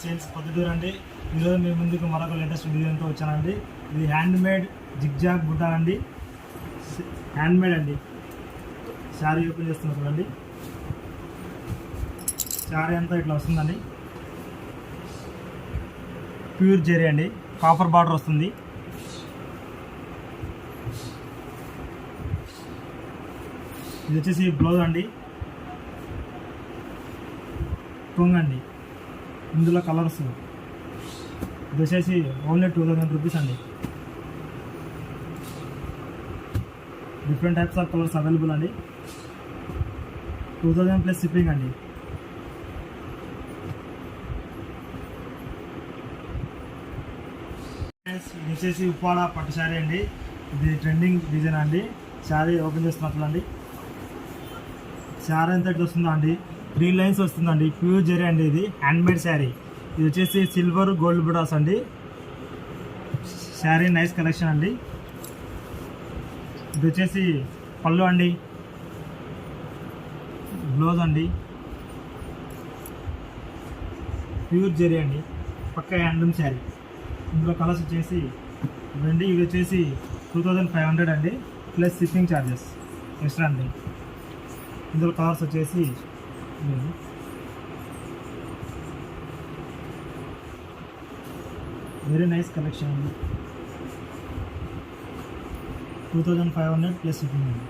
Sales Proddatur అండి. ఈరోజు మీ ముందుకు మరొక లేటెస్ట్ వీడియోతో వచ్చానండి. ఇది హ్యాండ్ మేడ్ జిగ్జాగ్ బుట్టా అండి, హ్యాండ్ మేడ్ అండి. శారీ ఓపెన్ చేస్తున్నారు చూడండి. శారీ అంతా ఇట్లా వస్తుందండి. ప్యూర్ జెరీ అండి, కాపర్ బార్డర్ వస్తుంది. ఇది వచ్చేసి బ్లౌజ్ అండి, కొంగు అండి. ఇందులో కలర్స్ ఇది వచ్చేసి ఓన్లీ 2000 రూపీస్ అండి. Different types of colours available అండి. 2000 ప్లస్ షిప్పింగ్ అండి. ఇది వచ్చేసి ఉప్పాడ పట్టు శారీ అండి. ఇది ట్రెండింగ్ డిజైన్ అండి. శారీ ఓపెన్ చేస్తున్నట్లండి. శారీ ఎంత ఇట్లా వస్తుందా అండి, 3 లైన్స్ వస్తుందండి. ప్యూర్ జెరీ అండి. ఇది హ్యాండ్మేడ్ శారీ. ఇది వచ్చేసి సిల్వర్ గోల్డ్ బుటాస్ అండి. శారీ నైస్ కలెక్షన్ అండి. ఇది వచ్చేసి పళ్ళు అండి, బ్లౌజ్ అండి. ప్యూర్ జెరీ అండి, పక్క హ్యాండ్లూమ్ శారీ. ఇందులో కలర్స్ వచ్చేసి ఇవండి. ఇవి వచ్చేసి 2500 అండి, ప్లస్ షిప్పింగ్ ఛార్జెస్ ఎక్స్ట్రా అండి. ఇందులో కలర్స్ వచ్చేసి వెరీ నైస్ కలెక్షన్ అండి. 2500 ప్లస్ షిప్పింగ్ అండి.